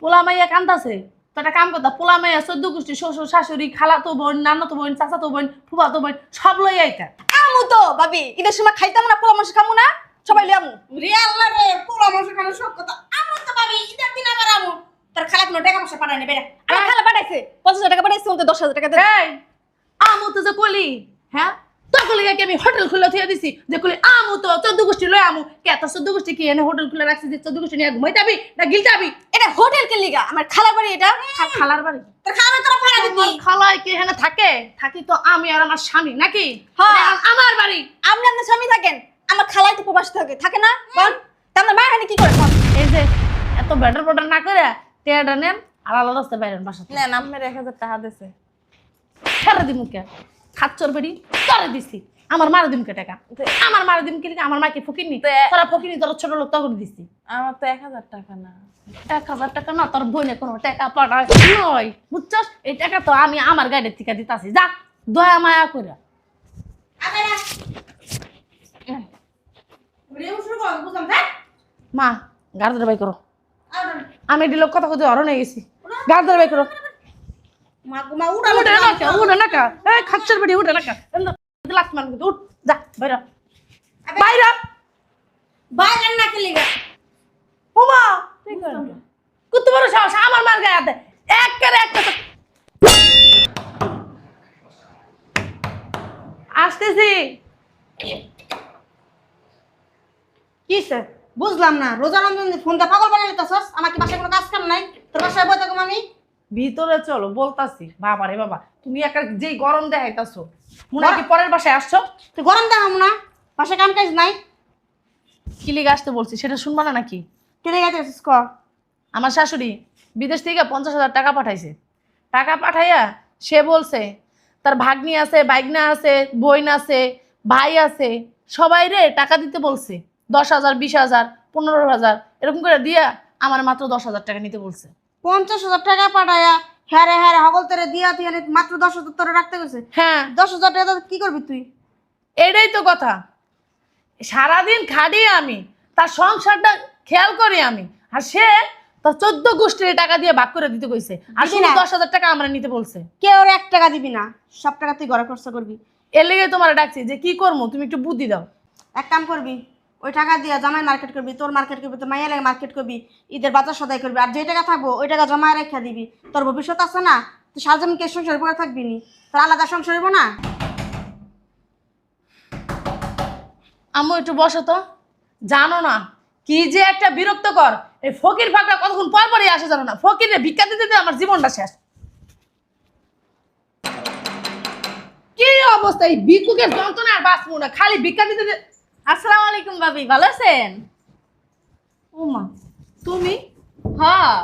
পোলা মাইয়া কান্দাছে তো একটা কাম করতা পোলা মাইয়া 14 গোষ্ঠী শ্বশুর শাশুড়ি খালাতো বোন নানাতো বোন চাচাতো বোন ফুফাতো বোন সব লই আইতা। আমু তো ভাবি ঈদের সময় খাইতাম না পোলা মাংস খামু না সবাই লিয়ামু। রে আল্লাহ রে পোলা মাংস খানো সব কথা আমার তো ভাবি ঈদের দিন আবার আমু তোর খালা কোনো টাকা পয়সা পাঠায় না বেড়া আমার খালা পাঠাইছে 50,000 টাকা পাঠাইছে ওতে 10,000 টাকা দে। এই আমু তো যে কলি হ্যাঁ তোর কলি কি আমি হোটেল খুলে থিয়ে দিছি যে কলি আমু তো 14 গোষ্ঠী লই আমু কে এত 14 গোষ্ঠী কি এনে হোটেল খুলে রাখছি যে 14 গোষ্ঠী নিয়ে ঘুমাইতাবি না গিলতাবি? এটা হোটেল কে লিগা আমার খালার বাড়ি এটা। খালার বাড়ি তোর খালা তোরা ভাড়া দিবি তোমার খালায় কি এখানে থাকে? থাকি তো আমি আর আমার স্বামী নাকি? হ্যাঁ। এটা আমার বাড়ি। আপনি আপনার স্বামী থাকেন আমার খালাই তো প্রবাস থাকে না বল তা আপনার মায়ের হানি কি করে বল? এই যে এত ব্যাটার ব্যাটার না করে টেয়ারটা নেন আর আলাদা রাস্তায় বাইরেন বাসা থেকে। নেন আপনার 1000 টাকা দিছে। ছেড়ে দিমু কে খাচ্চর বেড়ি করে দিছি আমার মারা দিমকে টাকা আমার মারা দিম কি আমার মাকে ফকিরনি তোরা ফকিরনি তোরা ছোট লোক তখন দিছি। আমার তো 1000 টাকা না। 1000 টাকা না তোর বোনে কোনো টাকা পাঠায় নয় বুঝছস? এই টাকা তো আমি আমার গাড়ির থেকে দিতাছি যা দয়া মায়া করে। আগে না রে শুরু কর বুঝাম দেখ মা গাড়ি বাই করো আর আমি এটি লোক কথা কথা অরণ হয়ে গেছি গাড়ি বাই করো। মা মা উড়া উঠে না কা উঠে না কা এই খাচ্চর বেড়ি উঠে না কা লাখ মান উঠ যা বাইরা বাইরা বাইরে না কে লিগা ওমা কত বড় সাহস আমার মার গায়ে হাতে এক করে একটা আসতেছি কি স্যার বুঝলাম না রোজা রমজান ফোনটা পাগল বানাই লিতাছস আমার কি বাসায় কোনো কাজ কাম নাই তোর বাসায় বই থাকো আমি ভিতরে চলো বলতাছি বাবা রে বাবা তুমি একটা যেই গরম দেখাইতাছো মনে হয় কি পরের বাসায় আসছো? তুই গরম দেখাম না বাসায় কাম কাজ নাই কি লিগে আসতে বলছি সেটা শুনবা না নাকি? কে লিগা যাচ্ছিস ক আমার শাশুড়ি বিদেশ থেকে 50,000 টাকা পাঠাইছে। টাকা পাঠাইয়া সে বলছে তার ভাগ্নি আছে বাইগনা আছে বোন আছে ভাই আছে সবাই রে টাকা দিতে বলছে 10,000 20,000 15,000 এরকম করে দিয়া আমার মাত্র 10,000 টাকা নিতে বলছে। 50,000 টাকা পাঠায়া হ্যারে হ্যারে হগল তেরে দিয়া তুই মাত্র 10,000 তোরে রাখতে গেছে হ্যাঁ 10,000 টাকা দিয়ে কি করবি তুই এটাই তো কথা সারাদিন খাটি আমি তার সংসারটা খেয়াল করি আমি আর সে তার 14 গোষ্ঠীর টাকা দিয়ে ভাগ করে দিতে কইছে আর দিদি শুধু না। 10,000 টাকা আমরা নিতে বলছে। কে ওর 1 টাকা দিবি না সব টাকা তুই ঘরে খরচ করবি এর লেগে তোমার ডাকছি যে কি করবো তুমি একটু বুদ্ধি দাও। এক কাম করবি ওই টাকা দিয়া জামাই মার্কেট করবি তোর মার্কেট করবি তোর মাইয়া লাগে মার্কেট করবি ঈদের বাজার সদাই করবি আর যে টাকা থাকবো ওই টাকা জমা রেখে দিবি তোর ভবিষ্যৎ আছে না তুই সারাজমিনকে সংসার করে থাকবি নি তোর আলাদা সংসার হইব না আম্মু একটু বসো তো জানো না কি যে একটা বিরক্তকর এই ফকির ফাঁকরা কতক্ষণ পর পরই আসে জানো না ফকিরে ভিক্ষা দিতে দিতে আমার জীবনটা শেষ। কি অবস্থা এই ভিক্ষুকের যন্ত্রণা আর বাঁচবো না খালি ভিক্ষা দিতে দিতে। আসসালামু আলাইকুম ভাবি ভালো আছেন? ও মা তুমি হ্যাঁ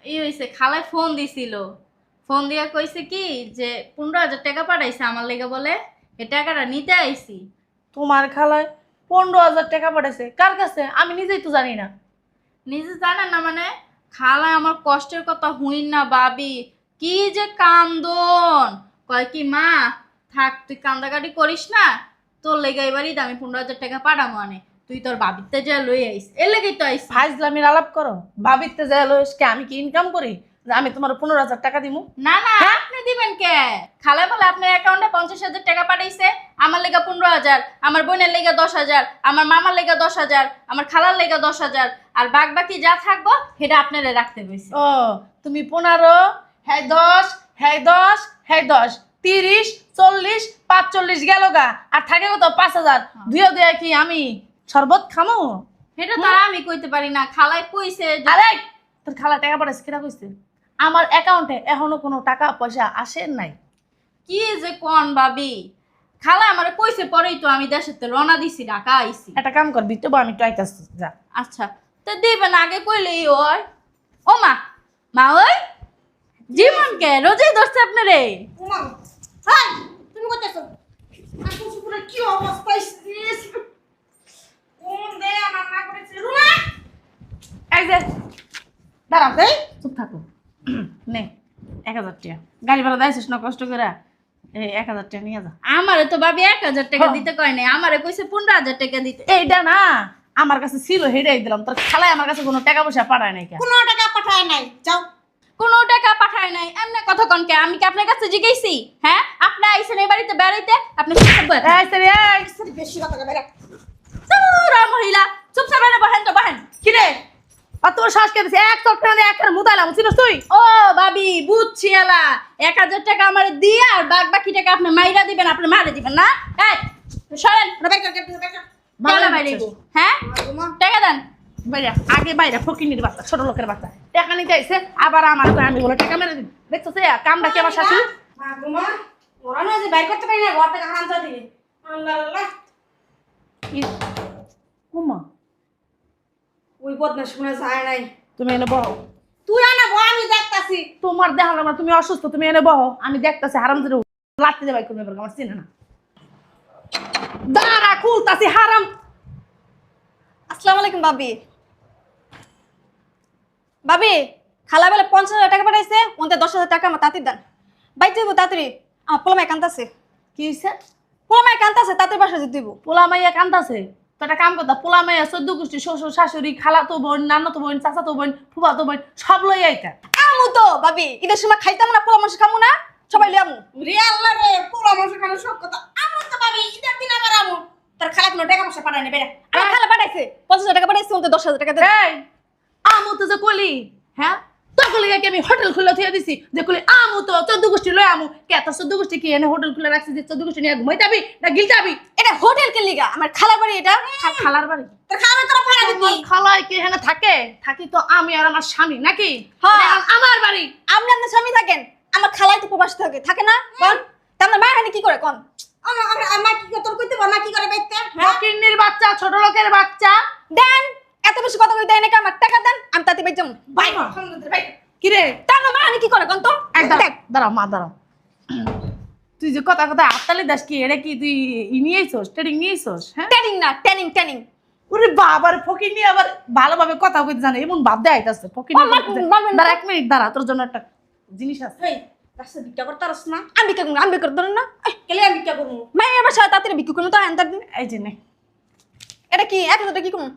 এই হইছে খালায় ফোন দিছিল ফোন দিয়া কইছে কি যে 15,000 টাকা পাঠাইছে আমার লেগে বলে এই টাকাটা নিতে আইছি। তোমার খালায় 15,000 টাকা পাঠাইছে কার কাছে আমি নিজেই তো জানি না। নিজে জানেন না মানে খালায় আমার কষ্টের কথা হুইন না ভাবি কি যে কান্দন কয় কি মা থাক তুই কান্দাকাটি করিস না তোর লেগে এবারই দামি 15,000 টাকা পাঠামো আনে তুই তোর বাবিতে যা লই আইস এর লেগেই তো আইস। ফাইজলামির আলাপ করো ভাবিতে যায় লইসকে আমি কি ইনকাম করি যে আমি তোমার 15,000 টাকা দিমু? না না আপনি দিবেন কে খালা বলে আপনার অ্যাকাউন্টে 50,000 টাকা পাঠাইছে আমার লেগে 15,000 আমার বোনের লেগে 10,000 আমার মামার লেগে 10,000 আমার খালার লেগে 10,000 আর বাদ বাকি যা থাকবো সেটা আপনারে রাখতে বলছে। ও তুমি 15 হ্যাঁ 10 হ্যাঁ 10 হ্যাঁ 10 30 40 45 গেল গা আর থাকে কত 5,000 দুইও দুই কি আমি শরবত খামো? সেটা তো আর আমি কইতে পারি না খালাই কইছে যে- আরে তোর খালা টাকা পাঠাইছে কেটা কইছে? আমার অ্যাকাউন্টে এখনো কোনো টাকা পয়সা আসে নাই। কি যে কোন ভাবি খালা আমারে কইছে পরেই তো আমি দেশেতে রওনা দিছি ঢাকা আইছি। একটা কাম কর দিতে আমি তো আইতাছি যা। আচ্ছা তো দিবেন আগে কইলেই ওই ও মা মা ওই জীবন কে রোজই ধরছে আপনারে উমা হাই তুমি কইতেছ আসু সুপুরে কি অবস্থা ইস কোন দে আমার না করেছে রুমা এই যে দাঁড়াও এই চুপ থাকো নে 1,000 টাকা গাড়ি ভাড়া দাইছিস না কষ্ট করে এই 1,000 টাকা নিয়ে যা। আমারে তো ভাবি 1,000 টাকা হ্যাঁ। দিতে কয় নাই আমারে কইছে 15,000 টাকা দিতে। এইটা না আমার কাছে ছিল হেডাই দিলাম, তোর খালায় আমার কাছে কোনো টাকা পয়সা পাঠায় নাই কেন? কোনো টাকা পাঠায় নাই, যাও। কোনো টাকা পাঠায় নাই, এমনি কথা কনকে আমি কি আপনার কাছে জিজ্ঞেসি? হ্যাঁ, আপনি আইছেন এই বাড়িতে বেড়াইতে, আপনি চুপচাপ বসেন। এই সরি এই বেশি কথা কইবে। চুরা মহিলা, চুপচাপ বসেন তো বসেন। কি রে? আর তোর শ্বাস কে দিছে? এক চটকানা দিয়ে একটা মুতাইলাম, চিনিস তুই? ও ভাবি বুঝছি এলা, 1000 টাকা আমার দিয়ে আর বাকি টাকা আপনি মাইরা দিবেন, আপনি মারে দিবেন না? এই সরেন, বের কর, বের কর। ভালো কেন বাইরে বুঝছিস। গো? হ্যাঁ, টাকা দেন। বাইরে আগে বাইরে ফকিনির বাচ্চা, ছোট লোকের বাচ্চা টাকা নিতে আইছে, আবার আমার কই আমি বলে টাকা মেরে দিন। দেখছো সে কামটা কি আমার শাশুড়ি? মা গো মা, ওরা না যে বাইর করতে পারি না, ঘর থেকে হারাম দিবে। আল্লাহ আল্লাহ, উমা ওই বদমাশ শুনে যায় নাই। তুমি এনে বহো, তুই আনা বল, আমি দেখতাছি। তোমার দেখালো না তুমি অসুস্থ, তুমি এনে বহো, আমি দেখতাছি হারাম ধরে লাত্তি দেবাই করবে এবার, আমার চিনে না। দাঁড়া খুলতাছি হারাম। আসসালামু আলাইকুম ভাবি। ভাবি, খালা বলে 50,000 টাকা পাঠাইছে, ওনতে 10,000 টাকা আমার তাঁতির দেন। বাইতে হইব তাড়াতাড়ি, আমার পোলামাই কান্তাছে। কি হইছে? পোলামাই কান্তাছে, তাঁতির বাসা যেতে হইব। পোলা মাইয়া কান্দাছে, তো একটা কাম করতা, পোলা মাইয়া 14 গোষ্ঠী শ্বশুর শাশুড়ি খালাতো বোন নানাতো বোন চাচাতো বোন ফুফাতো বোন সব লই আইতা। আমু তো ভাবি, ঈদের সময় খাইতাম না, পোলা মাংস খামু না, সবাই লিয়ে আমু। রে আল্লাহ রে, পোলা মাংস খানো সব কথা। আমু তো ভাবি, ঈদের দিন আবার আমু। তার খালা কোনো টাকা পয়সা পাঠায় না, বেরা। আমার খালা পাঠাইছে, 50,000 টাকা পাঠাইছে, ওনতে 10,000 টাকা দেন। এই আমু তো যে কলি, হ্যাঁ তোকে লিগে কি আমি হোটেল খুলে থিয়ে দিছি যে কলি আমু তো 14 গোষ্ঠী লই আমু, কে তো 14 গোষ্ঠী কি এনে হোটেল খুলে রাখছি যে 14 গোষ্ঠী নিয়ে ঘুমাইতাবি না গিলতাবি? এটা হোটেল কে লিগা? আমার খালার বাড়ি এটা। খালার বাড়ি? তোর খালা তোরা ভাড়া দিবি। খালায় কি এখানে থাকে? থাকি তো আমি আর আমার স্বামী নাকি? হ্যাঁ। এটা আমার বাড়ি। আপনি আপনার স্বামী থাকেন, আমার খালাই তো প্রবাস থাকে, থাকে না? কোন তা আপনার মা এখানে কি করে কোন? আমার কি তোর কইতে বল না কি করে বাইতে? ফকিন্নির বাচ্চা, ছোট লোকের বাচ্চা। দেন, এত বেশি কথা কই দেয় না, আমার টাকা দেন, আমি তাতে বেচম। ভাই ভাই, কি রে? তা আমার মা এখানে কি করে কোন তো? দেখ, দাঁড়াও মা দাঁড়াও, তুই যে কথা কথা আত্তালি দাস কি এটা কি তুই নিয়ে আইছস, ট্রেনিং নিয়ে আইছস? হ্যাঁ ট্যানিং না, ট্যানিং ট্যানিং। ওরে বাবার ফকিন্নি আবার ভালোভাবে কথা কইতে জানে, এমন ভাব দেয় আইতাছে ফকিন্নি। ও, মা- দাঁড়া 1 মিনিট দাঁড়া, তোর জন্য একটা জিনিস আছে। এই রাস্তা ভিক্ষা করতে পারছ না? আমি ভিক্ষা করব, আমি ভিক্ষা করতে না। কেলে আমি ভিক্ষা করব? মাই এবার সাথে তাতে ভিক্ষা করব তো আনতার দিন। এই যে নে, এটা কি 1000 টাকা কি করব?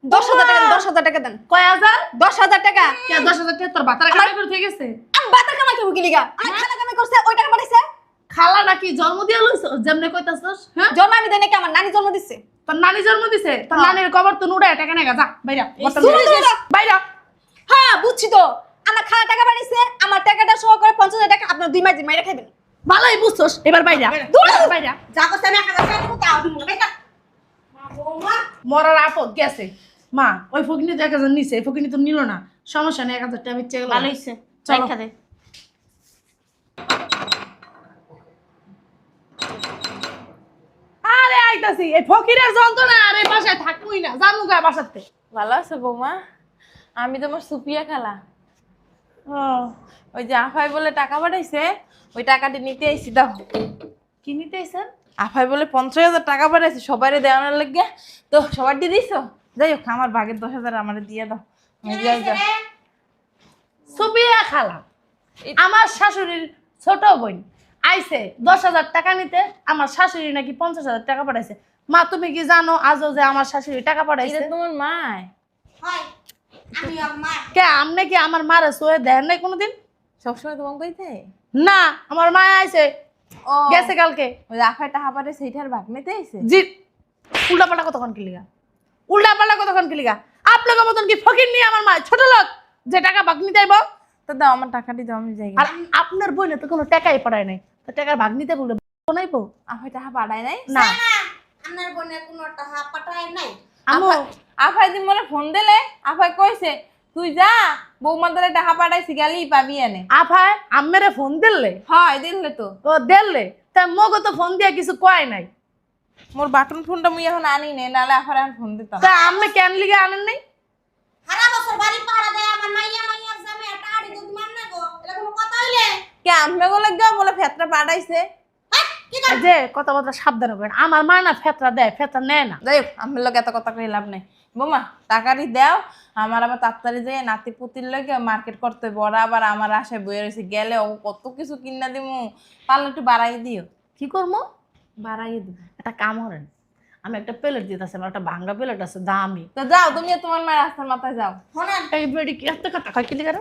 10,000 টাকা দেন, 10,000 টাকা দেন। কয় হাজার? 10,000 টাকা। কে 10,000 টাকা তোর বাতার কামাই করে থেকে গেছে? আমি বাতার কামাই করব কি লিগা? আমি খালা কামাই করছে, ওই টাকা পাঠাইছে। খালা নাকি জন্ম দিয়া লইছস যেমনে কইতাছস? হ্যাঁ জন্ম আমি দেই নাকি, আমার নানি জন্ম দিছে। তোর নানি জন্ম দিছে, তোর নানির কবর তো নুড়ায় টাকা নেগা, যা বাইরা শুনে যা। বাইরা। হ্যাঁ বুঝছি তো, আমার খালা টাকা পাঠাইছে, আমার টাকাটা সহ করে 50,000 টাকা আপনার 2 মাস মাইরা খাবেন। ভালোই বুঝছস, এবার বাইরা দূর। বাইরা। যা করতে আমি 1000 টাকা দিব, তাও দিব বেটা। মা বৌমা, মরার আপদ গেছে মা, ওই ফকিনি তো 1,000 নিছে, এই ফকিনি তো নিল না, সমস্যা নেই, 1,000 টাকা বিচ্ছে গেল। ভালো হইছে, চলো। রাইখা দে। আরে আইতাছি, এই ফকিরের যন্ত্রণা আর এই বাসায় থাকবই না, জানু গা বাসাতে। ভালো আছে বৌমা? আমি তোমার সুপিয়া খালা। ও ওই যে আফাই বলে টাকা পাঠাইছে, ওই টাকাটি নিতে আইছি। দাও। কি নিতে আইছেন? আফাই বলে 50,000 টাকা পাঠাইছে সবাইরে দেওয়ানোর লাগিয়া, তো সবার দিয়ে দিছো। যাই হোক, আমার ভাগের 10,000 আমার দিয়ে দাও। আমি যাই যা। সুপিয়া খালা আমার শাশুড়ির ছোট বোন আইছে 10,000 টাকা নিতে, আমার শাশুড়ি নাকি 50,000 টাকা পাঠাইছে। মা তুমি কি জানো আজও যে আমার শাশুড়ি টাকা এটা পাঠাইছে? তোমার মায়? হয় আমি আর মা। কে আমনে কি আমার মারে সোয়ে দেন নাই কোনোদিন? সবসময় তোমাকে কইতে? না, আমার মা আইছে ও গেছে কালকে। ওই যে আফাই টাকা পাঠাইছে সেইটার ভাগ নিতে আইছে। জি উল্টা পাল্টা কতক্ষণ কি লিগা? উল্টা পাল্টা কতক্ষণ কি লিগা? আপনাকে মতন কি ফকির নিয়ে আমার মা ছোট লোক যে টাকা ভাগ নিতে আইব? তো দাও আমার টাকাটি, দাও আমি যাই। আর আপনার বোনে তো কোনো টাকাই পাঠায় নাই, তো টাকার ভাগ নিতে বললে নাইবো আফাই টাকা পাঠায় নাই? না। আপনার বোনের কোনো টাকা পাঠায় নাই। আমু আফাই দিন মনে ফোন দিলে, আফাই কইছে তুই যা বৌমাদের টাকা পাঠাইছি গেলি পাবি এনে। আফায় আম্মেরে ফোন দিলে? হয় দিলে তো। ও দিলে তা মগো তো ফোন দিয়া কিছু কয় নাই, মোর বাটন ফোনটা মুই এখন আনি নে, নালে আফার এখন ফোন দিতাম। তা আম্মে কেন লিগে আনেন নাই? সারা বছর বাড়ি পাহারা দেয়, আমার মাইয়া মাইয়া জামে টাড়ি দুধ মান না গো, এটা কোনো কথা হইলে? কে আম্মে গলে গা বলে ফেতরা পাঠাইছে। হ্যাঁ কি এই যে কথাবার্তা সাবধানে করেন, আমার মা না ফেতরা দেয়, ফেতরা নেয় না। যাই হোক, আম্মের লোক এত কথা কই লাভ নাই। বোমা টাকারি দাও, আমার আবার তাড়াতাড়ি যাই নাতি পুতির লগে মার্কেট করতে হইব। ওরা আবার আমার আশায় বইয়ে রয়েছে, গেলে ও কত কিছু কিনা দিমু, পারলে একটু বাড়াই দিও। কি করবো? বাড়াই দিব। একটা কাম করেন, আমি একটা প্লেট দিতেছি, আমার একটা ভাঙ্গা প্লেট আছে দামি। তো যাও তুমি আর তোমার মায়ের রাস্তার মাথায় যাও। শোনেন, এই বেডি কি এত কথা কয় কি লিগারে?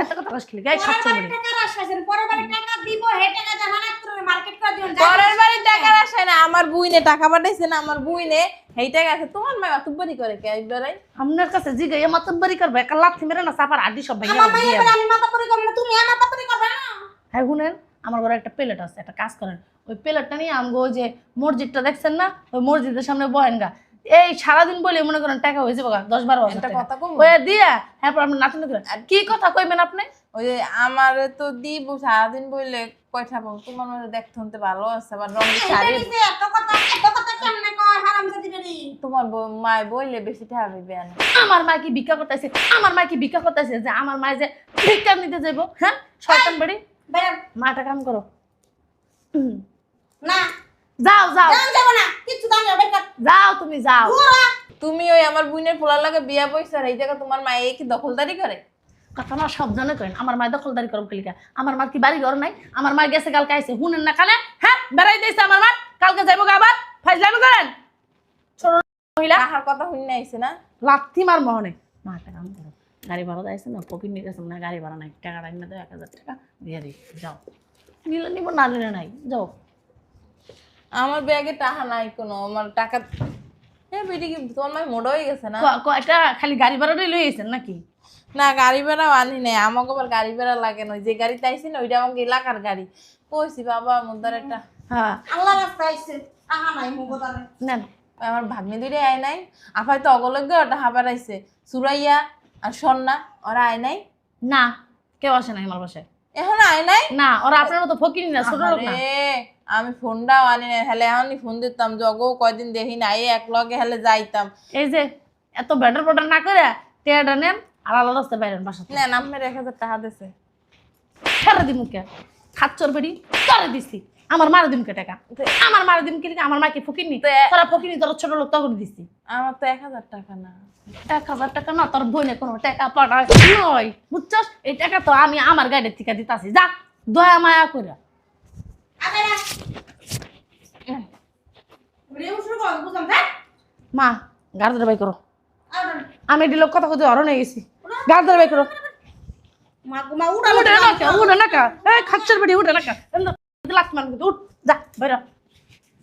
এত কথা কয় কি লিগারে? এই পরের খাচ্ছে বাড়ির বেডি। টাকা রাখাছেন, পরের বাড়ির টাকা দিব, হে টাকা জানা না করে মার্কেট করে দিবেন। পরের বাড়ির টাকা আসে না, আমার বুইনে টাকা পাঠাইছে না, আমার বুইনে এই টাকা আছে। তোমার মা মাতুব্বরি করে কে একবারে? আপনার কাছে জিগাই মাতব্বরি করবে, একটা লাথি মেরে না চাপার আড্ডি সব ভাইয়া আমার মাইয়া বলে আমি মাতাপুরি করব না, তুমি আমার মাতাপুরি করবে না। হ্যাঁ শুনেন, আমার ঘরে একটা প্লেট আছে, একটা কাজ করেন, ওই প্লেটটা নিয়ে আমগো ওই যে মসজিদটা দেখছেন না, ওই মসজিদের সামনে বহেন গা। এই সারাদিন বলে মনে করেন টাকা হয়েছে বগা 10-12 একটা হাজার কথা কম। ওই দিয়া হ্যাঁ আপনি নাচন করেন। কি কথা কইবেন আপনি? ওই যে আমার তো দিব সারাদিন বইলে কয়টা পাবো? তোমার মধ্যে দেখতে শুনতে ভালো আছে, আবার রঙের শাড়ি। এত কথা কেমনে কয় হারামজাদি বেরি? তোমার মায় বইলে বেশি টাকা পাইবে না। আমার মা কি ভিক্ষা করতেছে? আমার মা কি ভিক্ষা করতেছে যে আমার মা যে ভিক্ষা নিতে যাইবো? হ্যাঁ শয়তান বেড়ি, বেরাম মাটা কাম করো। না, যাও যাও যাব না, কিছু দাম যাবে বেকার। যাও তুমি যাও। তুমি ওই আমার বুইনের পোলার লাগে বিয়া পয়সা এই জায়গা তোমার মা এই কি দখলদারি করে? কথা না সব জানে করেন, আমার মা দখলদারি করব কিলিকা? আমার মা কি বাড়ি ঘর নাই? আমার মা গেছে কালকে আইছে, হুনেন না কানে? হ্যাঁ বেড়াই দিয়েছে আমার মা, কালকে যাইবো আবার ফাইজলামি করেন ছোট মহিলা। কাহার কথা শুনে আইছে না? লাথি মার মহনে। মা একটা কাম করো, গাড়ি ভাড়া যাইছে না, ফকির নিয়ে গেছে না, গাড়ি ভাড়া নাই, টাকা রাখি না, 1000 টাকা দিয়ে দিই, যাও। নিলে নিব না নিলে নাই, যাও। আমার ব্যাগে টাকা নাই কোনো, আমার টাকা বেটি কি তোমার মা মোটা হয়ে গেছে না? একটা খালি গাড়ি ভাড়াটাই লই আইছেন নাকি? না গাড়ি ভাড়াও আনি নাই, আমাকে আবার গাড়ি ভাড়া লাগে না। ওই যে গাড়িতে আইসি না ওইটা আমাকে এলাকার গাড়ি। কইছি বাবা মুদার একটা হ্যাঁ আল্লাহ রাস্তা আইছে, আহা নাই মুগদারে। নেন। আমার ভাগ্নি দুইটা আয় নাই, আফাই তো অগলগ্য ওটা হাবার আইছে, সুরাইয়া আর সন্না ওরা আয় নাই। না কেউ আসে নাই আমার বাসায়, এখন আয় নাই। না ওরা আপনার মতো ফকির না, ছোট লোক না। আহারে, আমি ফোনটাও আনি নাই, হেলে এখনই ফোন দিতাম, জগও কয়দিন দেখি না, এই এক লগে হেলে যাইতাম। এই যে এত ব্যাটার পটার না করে টেয়াটা নেন আর আলাদা রাস্তায় বাইরেন বাসা থেকে। না নামের 1000 টাকা দিছে। ছেড়ে দিমু কে? খাচ্চর বেড়ি করে দিছি, আমার মারা দিমকে টাকা, আমার মারা দিমকে লিখে আমার মাকে ফকিরনি, তোরা ফকিরনি, তোরা ছোট লোক তখন দিছি। আমার তো 1000 টাকা না। 1000 টাকা না, তোর বোনে কোনো টাকা পাঠায় নয়, বুঝছস? এই টাকা তো আমি আমার গাড়ির থেকে দিতাছি, যা দয়া মায়া করে। আবে না রেউ শুরু কর, বুঝলাম না। মা গাড়ি ধরে বাই করো, আর আমি এটি লোক কথা কথা হরণ হয়ে গেছি, গাড়ি ধরে বাই করো। মা গুমা উড়া উঠে না কে, উঠে না কে, এই খাচ্চর বেড়ি উঠে না কে, লাখ মান উঠ, যা বাইরা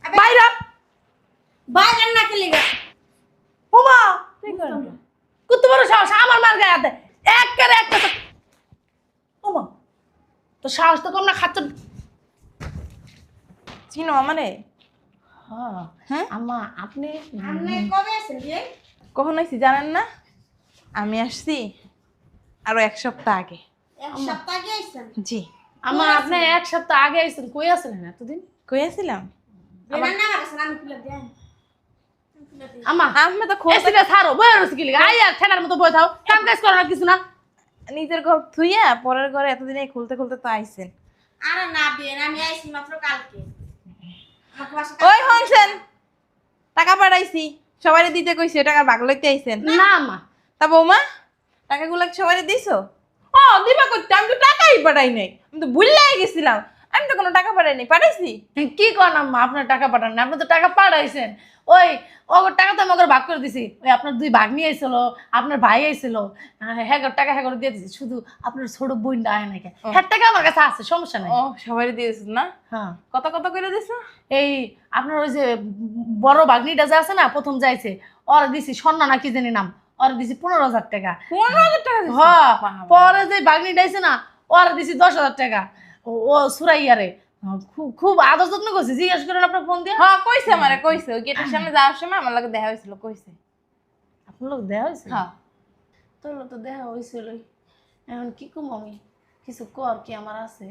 বাইরা। বাইরে না খেলে গা। ওমা কত বড় সাহস আমার মার গায়ে হাতে, এক করে একটা। ওমা তো সাহস তো কম না, খাচ্চর। চিনো আমারে? হ্যাঁ হ্যাঁ আম্মা আপনি আপনি কবে আছেন বিয়ে? কখন আইছি জানেন না? আমি আসছি আরো 1 সপ্তাহ আগে। এক সপ্তাহ আগে আইছেন? জি। আমার আপনি 1 সপ্তাহ আগে আইছেন, কই আছিলেন এতদিন? কই আছিলাম? বেরান না গেছেন, আমি খুলে দেন। আম্মা আমি তো খোঁজ এসিটা ছাড়ো, বই রসি কি লাগা? আই আর ঠেলার মতো বই থাও, কাম কাজ করো না কিছু না। নিজের ঘর থুইয়া পরের ঘরে এতদিনে খুলতে খুলতে তো আইছেন। আরে না বিয়ে, আমি আইছি মাত্র কালকে। আমাকে বাসা ওই হনছেন টাকা পাঠাইছি, সবারই দিতে কইছি, টাকা ভাগ লইতে আইছেন। না আম্মা তা বৌমা টাকাগুলো সবারই দিছো? ও দিবা করতে, আমি তো টাকাই পাঠাই নাই, আমি তো ভুললাই গেছিলাম, আমি তো কোনো টাকা পাঠাই নাই। পাঠাইছি? কি করেন আম্মা, আপনার টাকা পাঠান না, আপনি তো টাকা পাঠাইছেন। ওই ওগর টাকা তো আমাকে ভাগ করে দিছি, ওই আপনার 2 ভাগ্নি আইছিল, আপনার ভাই আইছিল, হ্যাঁ টাকা হ্যাঁ করে দিয়ে দিছি, শুধু আপনার ছোট বোনটা আয় নাকি, হ্যাঁ টাকা আমার কাছে আছে, সমস্যা নাই। ও সবারই দিয়েছ না? হ্যাঁ কত কত করে দিছো? এই আপনার ওই যে বড় ভাগ্নিটা যে আছে না, প্রথম যাইছে, ওর দিছি স্বর্ণা না কি জানি নাম, ওর দিছি 15,000 টাকা। 15,000 টাকা দিছো? হ্যাঁ বাবা। পরে যে ভাগ্নিটা আইছে না, ওর দিছি 10,000 টাকা। ও সুরাইয়ারে খুব খুব আদর যত্ন করছে, জিজ্ঞেস করেন আপনার ফোন দিয়ে। হ্যাঁ কইছে আমারে, কইছে ওই গেটের সামনে যাওয়ার সময় আমার লাগে দেখা হয়েছিল, কইছে। আপনার লোক দেওয়া হয়েছে? হ্যাঁ তোর তো দেখা হয়েছিল। এখন কি কম আমি, কিছু কর কি আমার আছে,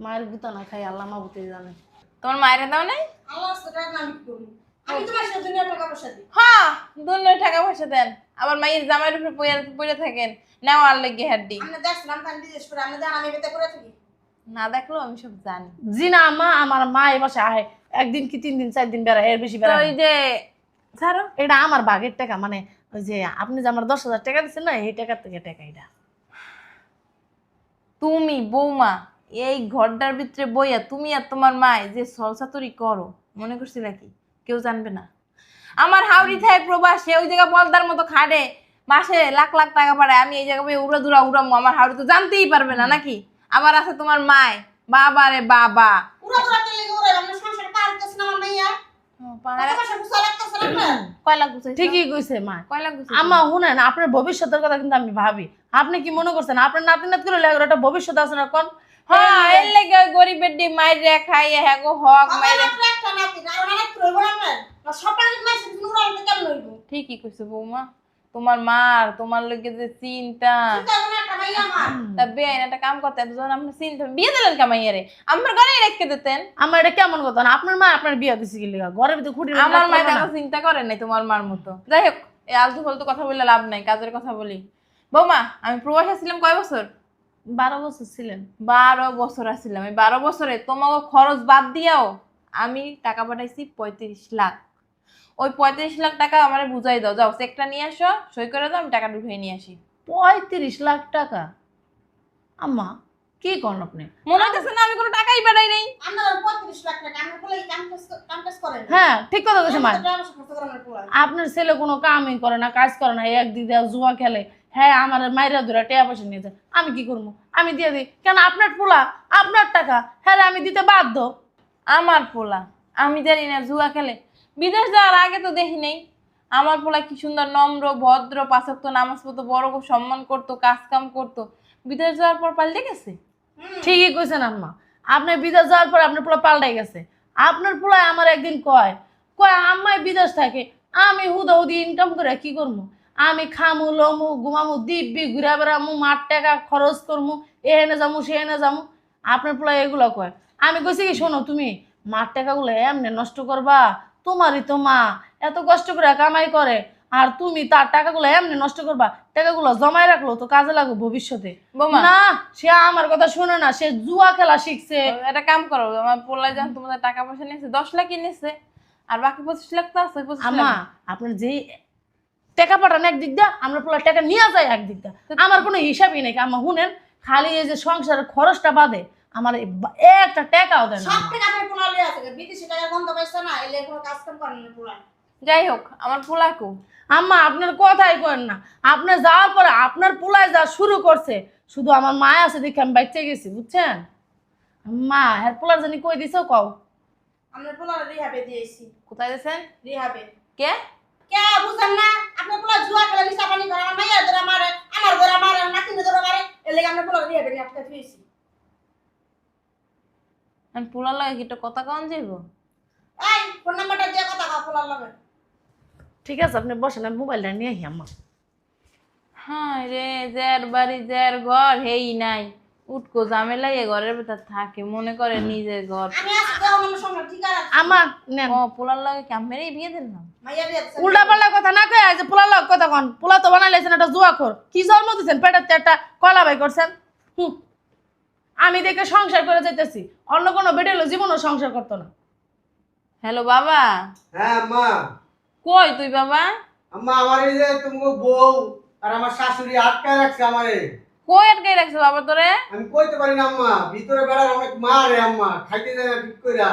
মায়ের গুতা না খাই আল্লাহ মাবুতে জানে। তোমার মায়ের দাও নাই? আল্লাহ সেটা না আমি করি। আমি তোমার সাথে দুনিয়া টাকা পয়সা দিই। হ্যাঁ দুনিয়া টাকা পয়সা দেন, আবার মায়ের জামাইয়ের উপরে পড়ে থাকেন, নেওয়ার লেগে হাড্ডি। আপনি দেখছিলাম তাই জিজ্ঞেস করে, আপনি জান আমি বেতে করে থাকি। না দেখলেও আমি সব জানি। জি না মা, আমার মা এই বাসায় আহে একদিন কি 3 দিন 4 দিন বেড়ায়, এর বেশি তো বেড়ায় ওই না। যে ছাড়ো, এটা আমার ভাগের টাকা, মানে ওই যে আপনি যে আমার 10,000 টাকা দিচ্ছেন না, এই টাকার থেকে টাকা এটা। তুমি বৌমা এই ঘরটার ভিতরে বইয়া তুমি আর তোমার মা যে সলসাতুরি করো, মনে করছিলা কি কেউ জানবে না। আমার হাওড়ি থাকে প্রবাসে, ওই জায়গা বলদার মতো খাটে, মাসে লাখ লাখ টাকা পাঠায়, আমি এই জায়গায় উড়া দুরা উড়ামো, আমার হাওড়ি তো জানতেই পারবে না নাকি? আবার আছে তোমার মায়, বাবা রে বাবা, পুরো পুরো তেলে গড়ে আমরা সংসার পার করছ না আমার মাইয়া টাকা পয়সা গুছা লাগতেছ না আপনার কয় লাখ গুছাইছো? ঠিকই কইছে মা। কয় লাখ গুছাইছো? আম্মা শুনেন, আপনার ভবিষ্যতের কথা কিন্তু আমি ভাবি। আপনি কি মনে করছেন আপনার নাতি নাত করে লেগে একটা ভবিষ্যৎ আছে না কোন? হ্যাঁ, এর লেগে ওই গরিবের ডি মাইরে খাইয়ে হ্যাঁ গো হক আমার মাইরে। মাত্র একটা নাতি আর অনেক রইব না আপনার না সকালে মাইছে নুরাল কেমন হইব ঠিকই কইছো বৌমা, তোমার মার তোমার লগে যে চিন্তা। চিন্তা করে একটা মাইয়া আমার তা বেআইন একটা কাম করতেন, যখন আপনি চিন্তা বিয়ে দিলেন কামাইয়ারে, আমার ঘরেই রেখে দিতেন। আমার এটা কেমন কথা না? আপনার মা আপনার বিয়া দিছে কি লেগা? ঘরের ভিতরে খুঁটি আমার মা তো চিন্তা করে নাই তোমার মার মতো। যাই হোক, এই আলতু ফালতু কথা বললে লাভ নাই, কাজের কথা বলি। বৌমা, আমি প্রবাসে ছিলাম কয় বছর? 12 বছর ছিলেন। 12 বছর আসছিলাম। এই 12 বছরে তোমাকে খরচ বাদ দিয়াও আমি টাকা পাঠাইছি 35 লাখ। ওই 35 লাখ টাকা আমারে বুঝাই দাও, যাও চেকটা নিয়ে আসো, সই করে দাও, আমি টাকা ঢুকিয়ে নিয়ে আসি। 35 লাখ টাকা? আম্মা কি করেন আপনি? মনে হচ্ছে না আমি কোনো টাকাই পাঠাই নাই? আমরা 35 লাখ টাকা আমরা বলে কাম কাজ করেন হ্যাঁ ঠিক কথা কইছে মা। টাকা পয়সা খরচ করেন না পুরো আপনার ছেলে কোনো কামই করে না, কাজ করে না, একদিক দিয়ে জুয়া খেলে। হ্যাঁ আমার মাইরা ধরে টাকা পয়সা নিয়ে যায়, আমি কি করবো? আমি দিয়ে দিই কেন? আপনার পোলা, আপনার টাকা, হ্যাঁ আমি দিতে বাধ্য। আমার পোলা, আমি জানি না জুয়া খেলে? বিদেশ যাওয়ার আগে তো দেখি নেই। আমার পোলা কি সুন্দর নম্র ভদ্র, পাঁচ ওয়াক্ত নামাজ পড়তো, বড় সম্মান করতো, কাজ কাম করতো। বিদেশ যাওয়ার পর পাল্টে গেছে। ঠিকই কইছেন আম্মা, আপনি বিদেশ যাওয়ার পর আপনার পোলা পাল্টাই গেছে। আপনার পোলা আমার একদিন কয় কয় আম্মাই বিদেশ থাকে, আমি হুদা হুদি ইনকাম করে কি করবো? আমি খামু লমু ঘুমামু দিব্যি ঘুরে বেড়ামু, মাঠ টাকা খরচ করমু, এনে যামু সেনে যামু। আপনার পোলা এগুলো কয়। আমি কইছি কি শোনো, তুমি মাঠ টাকাগুলো এমনি নষ্ট করবা? তোমারই তো মা এত কষ্ট করে কামাই করে, আর তুমি তার টাকাগুলো এমনি নষ্ট করবা? টাকাগুলো জমাই রাখলো তো কাজে লাগবে ভবিষ্যতে। বৌমা, না, সে আমার কথা শুনে না, সে জুয়া খেলা শিখছে। একটা কাম করো, আমার পোলা যখন তোমাদের টাকা পয়সা নিয়েছে 10 লাখ নিয়েছে, আর বাকি 25 লাখ তো আছে। 25 আমা লাখ আপনার যে টাকা পাঠান একদিক দিয়ে, আমরা পোলা টাকা নিয়ে যায় একদিক দিয়ে, আমার কোনো হিসাবই নেই। আমা শুনেন, খালি এই যে সংসারের খরচটা বাদে আমার একটা টাকাও দেয় না। সব টাকা আপনার পোলা লয়ে আছে বিদেশি টাকা গন্ধ পাইছে না এলে কোনো কাজ কাম করেন না পুরো যাই হোক, আমার পোলাকু আম্মা আপনার কথাই করেন না। আপনি যাওয়ার পরে আপনার পোলায় যা শুরু করছে, শুধু আমার মা আছে দেখে আমি বাচ্চা গেছি, বুঝছেন? মা হ্যাঁ পোলার জানি কই দিছো কও। আমরা পোলা রিহাবে দিয়েছি কোথায় গেছেন? রিহাবে কে? কে বুঝেন না আপনার পোলা জুয়া খেলে নিশা পানি করে আমার মাইয়া ধরে মারে আমার ধরে মারে নাতিনে ধরে মারে এলে আমরা পোলা রিহাবে নিয়ে আটকে দিয়েছি আমি পোলার লাগে কি একটা কথা কন যাইব? এই ফোন নাম্বারটা দিয়ে কথা কও পোলার লগে ঠিক আছে আপনি বসেন, আমি মোবাইলটা নিয়ে আহি আম্মা। হ্যাঁ রে, জের বাড়ি জের ঘর হেই নাই, উটকো ঝামেলা এ ঘরের ভেতর থাকে, মনে করে নিজের ঘর। আমি আজকে দেও আমার সঙ্গে ঠিক আছে আম্মা নেন। ও পোলার লাগে কি আমেরই বিয়ে দিলাম? মাইয়া দিয়ে উল্টা পাল্টা কথা না কয়ে যে পোলা লোক কথা কন। পোলা তো বানাইলেছেন একটা জুয়াখোর। কি জন্ম দিচ্ছেন? পেটের তো একটা কলা বাই করছেন। আমি দেখে সংসার করে যেতেছি, অন্য কোনো বেটে হলো জীবনও সংসার করতো না। হ্যালো বাবা। হ্যাঁ আম্মা। কই তুই বাবা? আম্মা আমার এই যে তোমাকে বউ আর আমার শাশুড়ি আটকায় রাখছে আমারে। কই আটকাই রাখছে বাবা তোরে? আমি কইতে পারি না আম্মা, ভিতরে বেড়ার অনেক মারে আম্মা, খাইতে দেয় না ঠিক কইরা।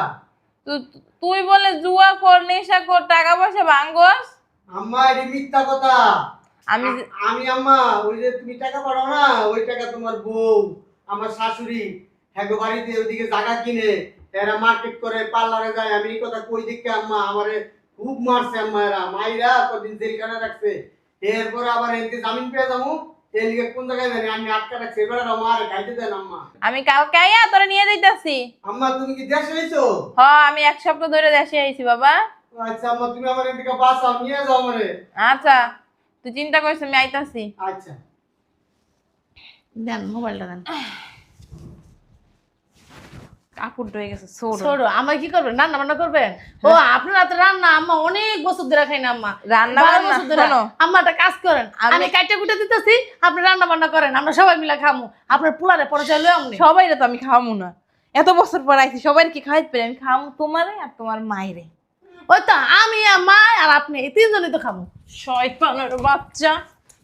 তুই বলে জুয়া কর, নেশা কর, টাকা পয়সা ভাঙ্গস? আম্মা এটা মিথ্যা কথা। আমি আমি আম্মা ওই যে তুমি টাকা পাঠাও না, ওই টাকা তোমার বউ আমার শাশুড়ি হ্যাঁ বাড়িতে ওইদিকে জায়গা কিনে এরা মার্কেট করে পার্লারে যায়। আমি এই কথা কই দেখে আম্মা আমারে খুব মারছে আম্মা, এরা মাইরা কদিন জেলখানা রাখছে। এরপরে আবার এনকে জামিন পেয়ে যাবো, এর লিগে কোন জায়গায় জানি আমি আটকা রাখছি। এবার মারে খাইতে দেন আম্মা। আমি কালকে আইয়া তোরে নিয়ে যাইতাছি। আম্মা তুমি কি দেশে আইছো? হ্যাঁ, আমি 1 সপ্তাহ ধরে দেশে আইছি বাবা। আচ্ছা আম্মা তুমি আমার এদিকে বাঁচাও, নিয়ে যাও আমারে। আচ্ছা, তুই চিন্তা করিস, আমি আইতাছি। আচ্ছা দেন মোবাইলটা দেন। কাপড় ধুয়ে গেছে ছোট। ছোট আমার কি করবেন? রান্না বান্না করবেন? ও আপনার হাতে রান্না আম্মা অনেক বছর ধরে খাই না আম্মা। রান্না 12 বান্না বছর ধরে। শোনো, আম্মা একটা কাজ করেন, আমি কাইটা কুটা দিতেছি, আপনি রান্না বান্না করেন, আমরা সবাই মিলে খামু। আপনার পোলারে পরিচয় লই আমনে। সবাই তো আমি খাওয়ামু না, এত বছর পর আইছি, সবাই কি খাইতে পারি? আমি খাওয়ামু তোমারে আর তোমার মাইরে। ওই তো আমি আর মা আর আপনি এই তিনজনই তো খামু। শয়তানের বাচ্চা,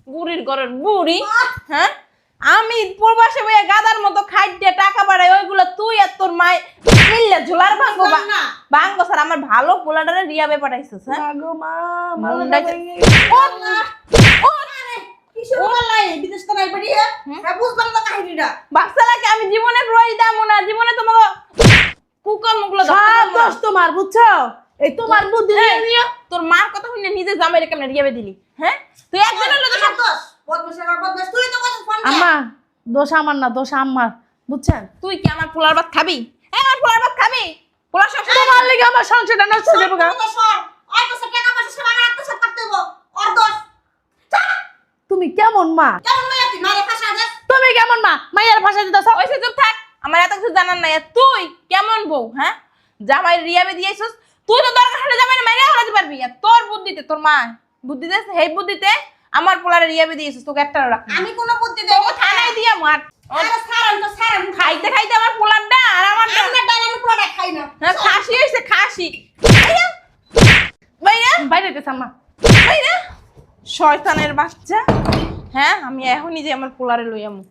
বুড়ির ঘরের বুড়ি। হ্যাঁ, আমি প্রবাসে বইয়া গাদার মতো খাইতে টাকা পাঠাই ওইগুলো তুই আর তোর মাই মিললে ঝোলার ভাঙ্গো বুঝলাম না। ভাঙ্গো স্যার আমার ভালো পোলাটারে রিয়াবে পাঠাইছিস হ্যাঁ আগো মা মুন্ডা কিসের বললাই বিদেশ তো নাই বাড়িয়ে হ্যাঁ বুঝলাম না কাহিনীটা বাচ্চালাকে আমি জীবনে রই দামো না জীবনে তোমাকে কুকর্মগুলো সব দোষ তোমার বুঝছো এই তোমার বুদ্ধি দিয়ে নিও তোর মার কথা শুনে নিজে জামাই রেখে রিয়াবে দিলি হ্যাঁ তুই একদিন হলো তো সব দোষ বদমাশের আর বদমাশ তুই তো কথা ফোন আম্মা দোষ আমার না দোষ আম্মার বুঝছেন তুই কি আমার পোলার ভাত খাবি হ্যাঁ আমার পোলার ভাত খাবি পোলার সংসার তোমার লেগে আমার সংসারটা নষ্ট হয়ে যাবে গা। তো সর ওই পয়সা টাকা পয়সা সব আমার আত্মসাৎ করতে হইব ওর দোষ তুমি কেমন মা কেমন মায়া তুই মারে ফাঁসা যাস তুমি কেমন মা মাইয়ার ভাষা দিতেছ ওইসে চুপ থাক আমার এত কিছু জানার নাই আর তুই কেমন বউ হ্যাঁ জামাই রিয়াবে দিয়েছিস তুই তো দরকার হলে জামাই মেরে হারাতে পারবি আর তোর বুদ্ধিতে তোর মা বুদ্ধিতে সেই বুদ্ধিতে আমার পোলারে রিয়াবে দিয়েছিস তোকে একটা রাখ আমি কোনো বুদ্ধি দেব তোকে থানায় দিয়া মার আরে সারান তো সারান খাইতে খাইতে আমার পোলারটা আর আমারটা আমরা ডাল আমি পুরোটা খাই না হ্যাঁ খাসি হয়েছে খাসি ভাইয়া বাইরে যেতেছ আম্মা ভাইয়া শয়তানের বাচ্চা হ্যাঁ আমি এখনই যে আমার পোলারে লই আমু